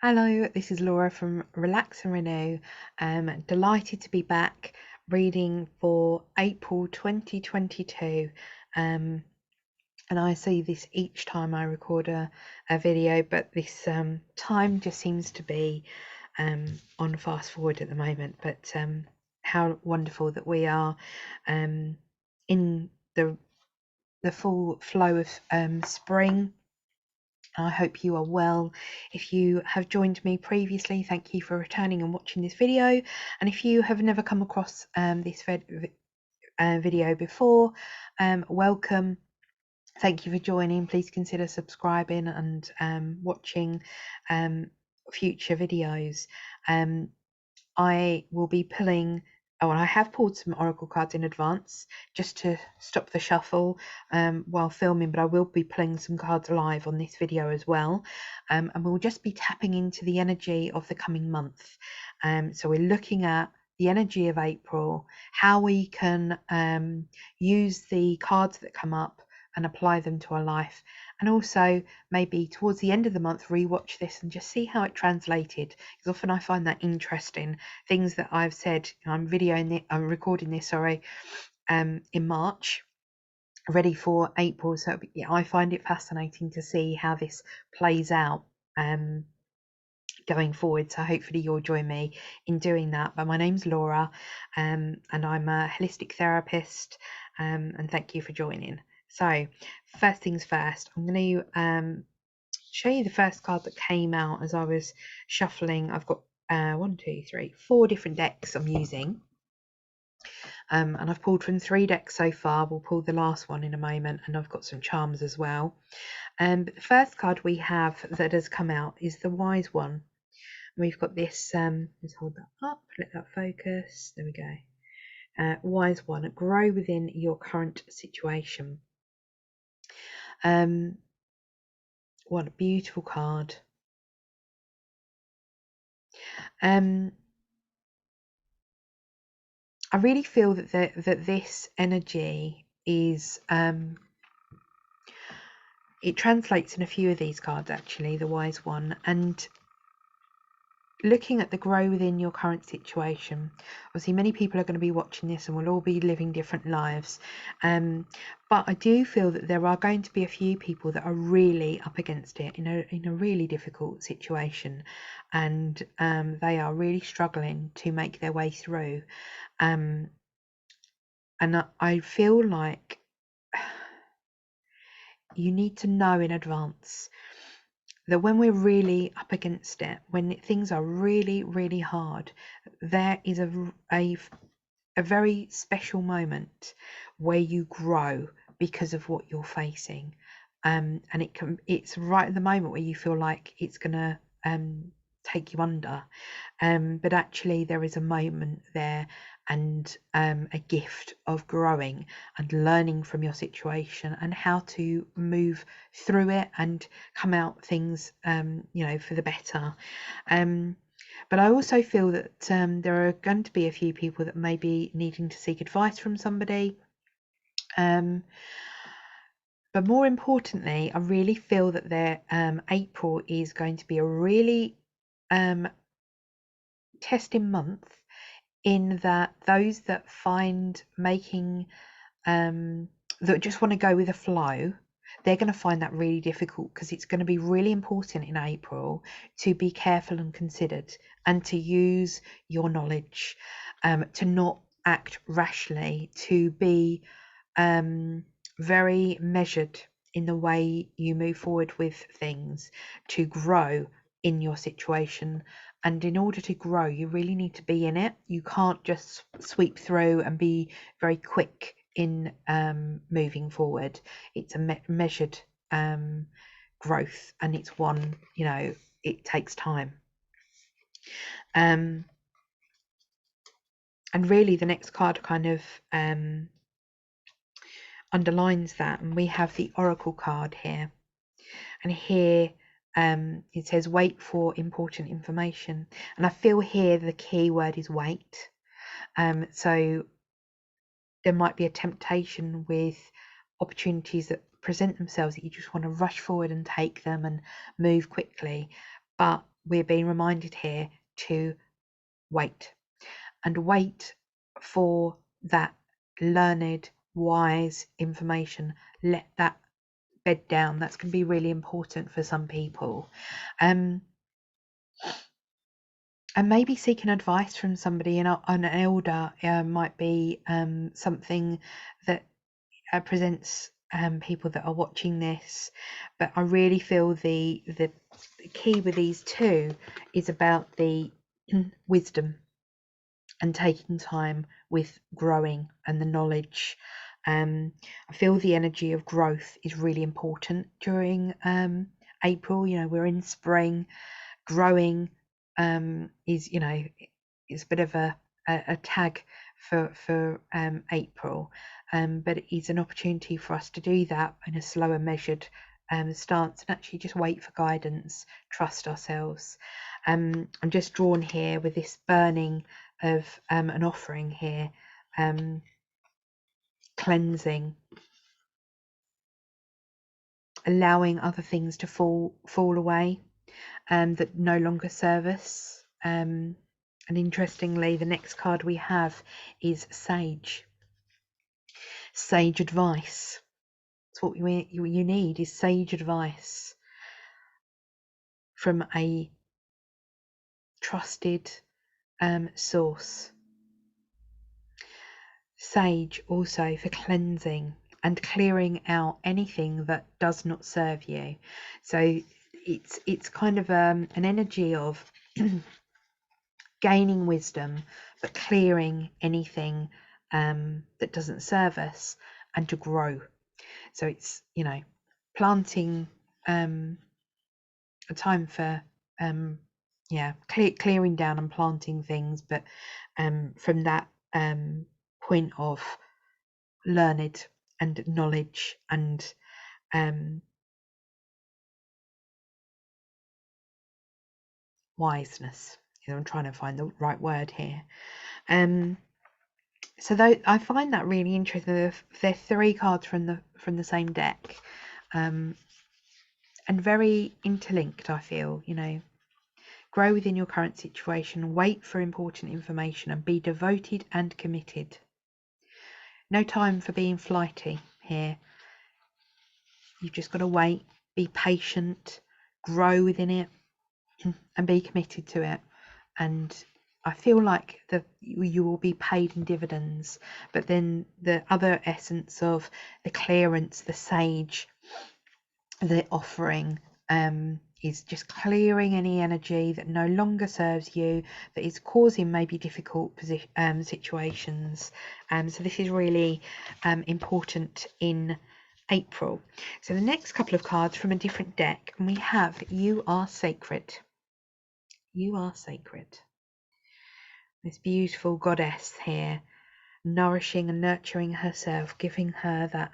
Hello, this is Laura from Relax and Renew. Delighted to be back reading for April 2022. And I say this each time I record a video, but this time just seems to be on fast forward at the moment. But how wonderful that we are in the full flow of spring. I hope you are well. If you have joined me previously, thank you for returning and watching this video. And if you have never come across this video before, welcome. Thank you for joining. Please consider subscribing and watching future videos. I will be pulling, and I have pulled some oracle cards in advance just to stop the shuffle while filming, but I will be pulling some cards live on this video as well. And we'll just be tapping into the energy of the coming month. So we're looking at the energy of April, how we can use the cards that come up and apply them to our life, and also maybe towards the end of the month rewatch this and just see how it translated, because often I find that interesting. Things that I've said, I'm recording this in March, ready for April, so yeah, I find it fascinating to see how this plays out going forward. So hopefully you'll join me in doing that. But my name's Laura, and I'm a holistic therapist, and thank you for joining. So first things first, I'm going to show you the first card that came out as I was shuffling. I've got 4 different decks I'm using, and I've pulled from 3 decks so far. We'll pull the last one in a moment, and I've got some charms as well. But the first card we have that has come out is the Wise One. We've got this, let's hold that up, let that focus, there we go. Wise One, grow within your current situation. What a beautiful card. I really feel that that this energy is it translates in a few of these cards, actually, the Wise One, and looking at the grow within your current situation. Obviously many people are going to be watching this and we'll all be living different lives, but I do feel that there are going to be a few people that are really up against it in a really difficult situation, and they are really struggling to make their way through, and I feel like you need to know in advance that when we're really up against it, when things are really, really hard, there is a very special moment where you grow because of what you're facing. And it's right at the moment where you feel like it's gonna take you under. But actually there is a moment there, and a gift of growing and learning from your situation and how to move through it and come out things for the better. But I also feel that there are going to be a few people that may be needing to seek advice from somebody, but more importantly, I really feel that April is going to be a really testing month, in that those that find making that just want to go with the flow, they're going to find that really difficult, because it's going to be really important in April to be careful and considered and to use your knowledge, to not act rashly, to be very measured in the way you move forward with things, to grow in your situation. And in order to grow, you really need to be in it. You can't just sweep through and be very quick in moving forward. It's a measured growth, and it's one, it takes time. And really the next card kind of underlines that, and we have the Oracle card here, and here it says wait for important information, and I feel here the key word is wait. So there might be a temptation with opportunities that present themselves that you just want to rush forward and take them and move quickly, but we're being reminded here to wait, and wait for that learned, wise information. Let that bed down. That's going to be really important for some people. And maybe seeking advice from somebody, an elder might be something that presents people that are watching this. But I really feel the key with these two is about the wisdom and taking time with growing and the knowledge. I feel the energy of growth is really important during April. We're in spring. Growing is, it's a bit of a tag for April, but it is an opportunity for us to do that in a slower, measured stance, and actually just wait for guidance, trust ourselves. I'm just drawn here with this burning of an offering here, cleansing, allowing other things to fall away that no longer serve us. And interestingly, the next card we have is Sage. Sage advice. That's what you need, is sage advice from a trusted source. Sage also for cleansing and clearing out anything that does not serve you. So it's kind of an energy of gaining wisdom, but clearing anything that doesn't serve us, and to grow. So it's, planting, a time for clearing down and planting things, but from that point of learned and knowledge and wiseness. I'm trying to find the right word here. So I find that really interesting. They're three cards from the same deck, and very interlinked. I feel, grow within your current situation, wait for important information, and be devoted and committed. No time for being flighty here. You've just got to wait, be patient, grow within it, and be committed to it. And I feel like you will be paid in dividends. But then the other essence of the clearance, the sage, the offering, is just clearing any energy that no longer serves you, that is causing maybe difficult situations. So this is really important in April. So the next couple of cards from a different deck, and we have You Are Sacred. You are sacred. This beautiful goddess here, nourishing and nurturing herself, giving her that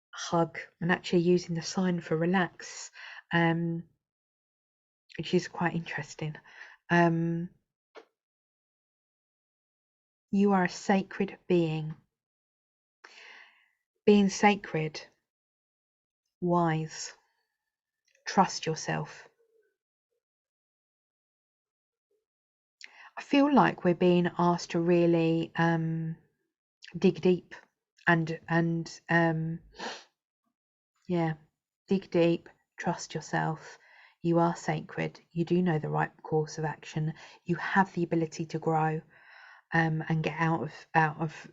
hug, and actually using the sign for relax, which is quite interesting. You are a sacred being. Being sacred, wise, trust yourself. I feel like we're being asked to really dig deep and dig deep, trust yourself. You are sacred. You do know the right course of action. You have the ability to grow and get out of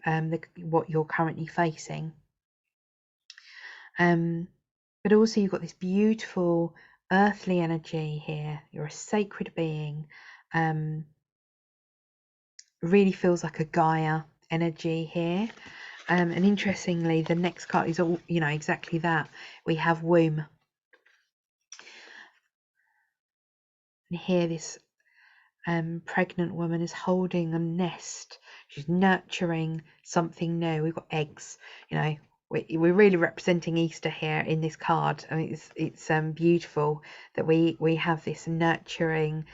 what you're currently facing. But also you've got this beautiful earthly energy here. You're a sacred being. Really feels like a Gaia energy here. And interestingly, the next card is all, exactly that. We have womb. And here this pregnant woman is holding a nest. She's nurturing something new. We've got eggs, we're really representing Easter here in this card. I mean, it's beautiful that we have this nurturing,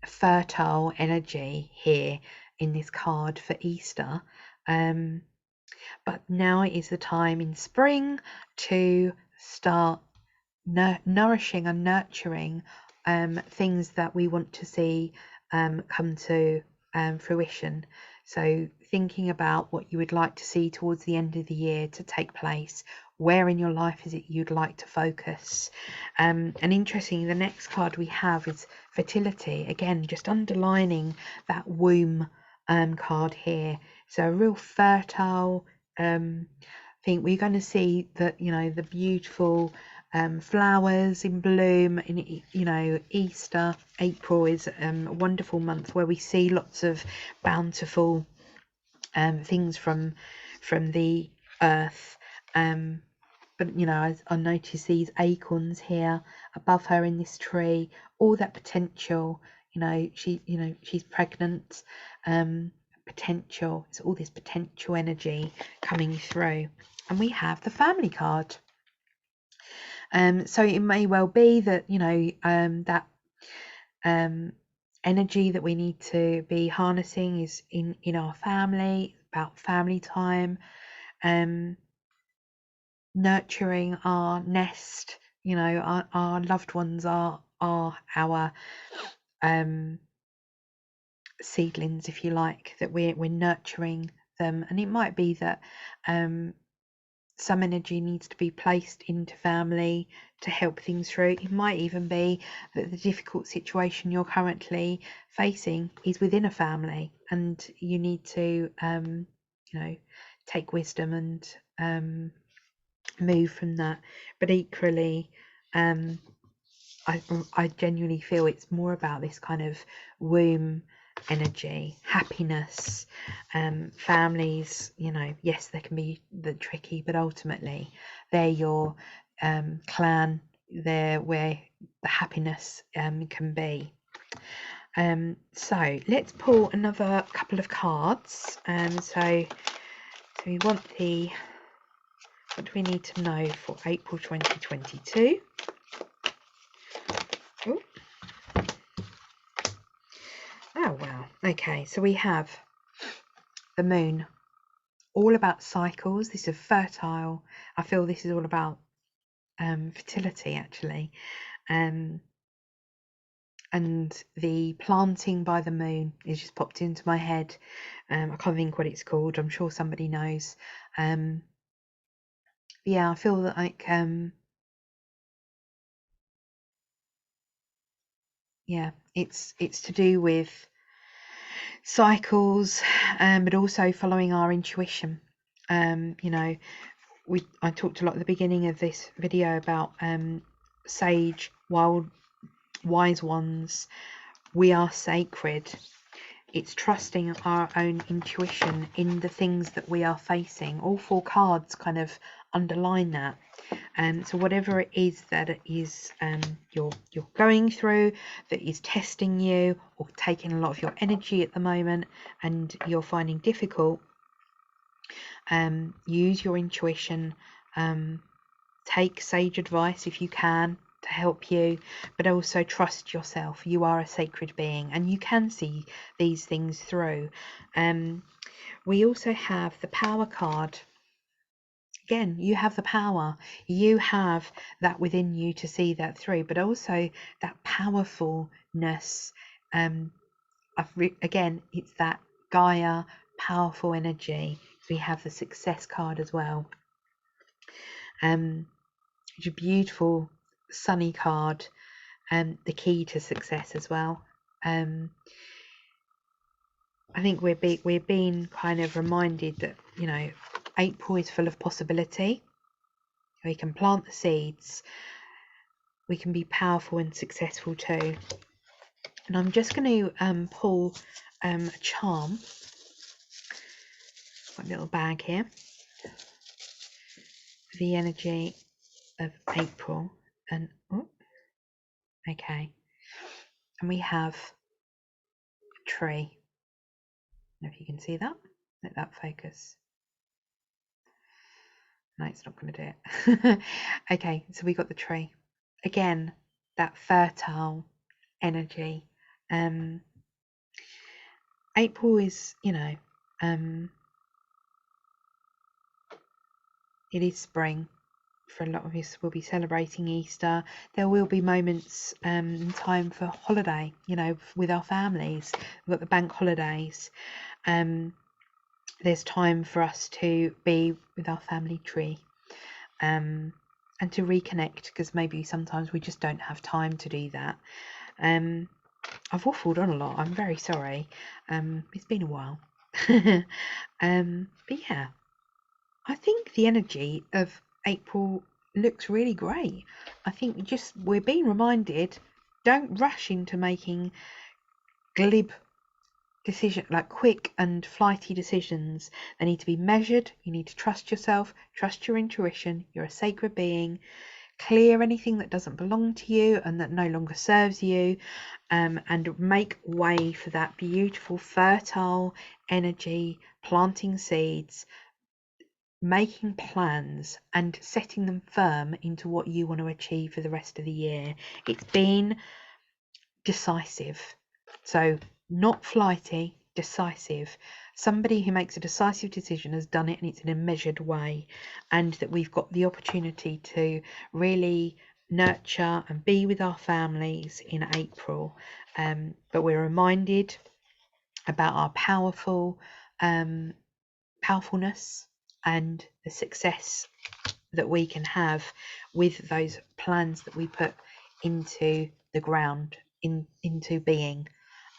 fertile energy here in this card for Easter. But now it is the time in spring to start nourishing and nurturing things that we want to see come to fruition. So thinking about what you would like to see towards the end of the year to take place, where in your life is it you'd like to focus. And interestingly, the next card we have is fertility, again just underlining that womb card here. So a real fertile thing. We're going to see that, you know, the beautiful flowers in bloom in, you know, Easter. April is a wonderful month where we see lots of bountiful things from the earth. But you know, I notice these acorns here above her in this tree, all that potential. You know, she's pregnant. Potential. It's all this potential energy coming through, and we have the family card. So it may well be that, you know, that energy that we need to be harnessing is in our family, about family time, nurturing our nest. You know, our loved ones are our seedlings, if you like, that we're nurturing them. And it might be that some energy needs to be placed into family to help things through. It might even be that the difficult situation you're currently facing is within a family, and you need to you know, take wisdom and move from that. But equally, I genuinely feel it's more about this kind of womb energy, happiness, families. You know, yes, they can be tricky, but ultimately they're your clan. They're where the happiness can be. So let's pull another couple of cards. So we want what do we need to know for April 2022? Ooh. Oh wow. Okay, so we have the moon, all about cycles. This is fertile. I feel this is all about fertility, actually. And the planting by the moon is just popped into my head. I can't think what it's called. I'm sure somebody knows. Yeah, I feel that, like, yeah, it's to do with cycles, but also following our intuition. You know, I talked a lot at the beginning of this video about sage, wild, wise ones. We are sacred. It's trusting our own intuition in the things that we are facing. All four cards kind of underline that. So whatever it is that it is you're going through, that is testing you or taking a lot of your energy at the moment, and you're finding difficult, use your intuition. Take sage advice if you can to help you, but also trust yourself. You are a sacred being and you can see these things through. We also have the power card. Again, you have the power. You have that within you to see that through, but also that powerfulness. Again, it's that Gaia powerful energy. We have the success card as well. It's a beautiful sunny card, the key to success as well. I think we're being kind of reminded that, you know, April is full of possibility. We can plant the seeds. We can be powerful and successful too. And I'm just going to pull a charm. Got a little bag here. The energy of April, and okay, and we have a tree. I don't know if you can see that. Let that focus. No, it's not going to do it. Okay, so we got the tree. Again, that fertile energy. April is, you know, it is spring for a lot of us will be celebrating Easter. There will be moments and time for holiday, you know, with our families. We've got the bank holidays. There's time for us to be with our family tree, and to reconnect, because maybe sometimes we just don't have time to do that. I've waffled on a lot. I'm very sorry. It's been a while. But yeah, I think the energy of April looks really great. I think just we're being reminded, don't rush into making glib decision, like quick and flighty decisions. They need to be measured. You need to trust yourself, trust your intuition. You're a sacred being. Clear anything that doesn't belong to you and that no longer serves you, and make way for that beautiful, fertile energy, planting seeds, making plans and setting them firm into what you want to achieve for the rest of the year. It's been decisive. So, not flighty, decisive. Somebody who makes a decisive decision has done it, and it's in a measured way, and that we've got the opportunity to really nurture and be with our families in April. But we're reminded about our powerfulness and the success that we can have with those plans that we put into the ground, into being.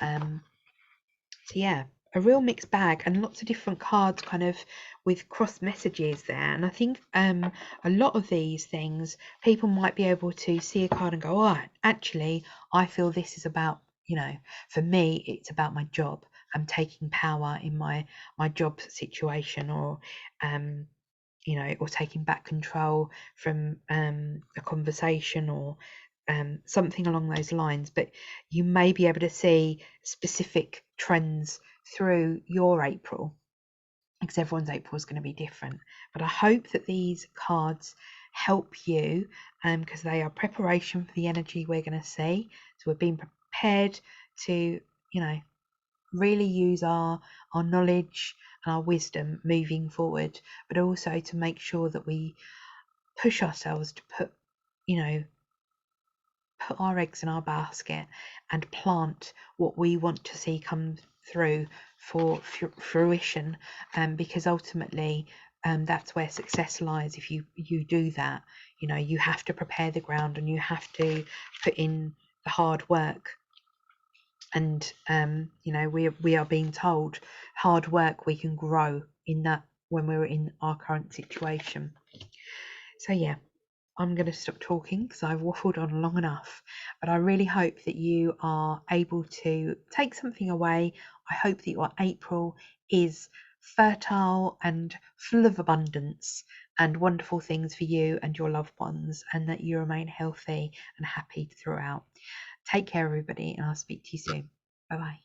So yeah, a real mixed bag, and lots of different cards kind of with cross messages there. And I think a lot of these things, people might be able to see a card and go, oh, actually, I feel this is about, you know, for me, it's about my job. I'm taking power in my job situation, or you know, or taking back control from a conversation, or something along those lines. But you may be able to see specific trends through your April, because everyone's April is going to be different. But I hope that these cards help you, because they are preparation for the energy we're going to see. So we're being prepared to, you know, really use our knowledge and our wisdom moving forward, but also to make sure that we push ourselves to put, you know, put our eggs in our basket and plant what we want to see come through for fruition, because ultimately that's where success lies. If you do that, you know, you have to prepare the ground and you have to put in the hard work. And you know, we are being told hard work, we can grow in that when we're in our current situation. So yeah, I'm going to stop talking because I've waffled on long enough, but I really hope that you are able to take something away. I hope that your April is fertile and full of abundance and wonderful things for you and your loved ones, and that you remain healthy and happy throughout. Take care, everybody, and I'll speak to you soon. Bye bye.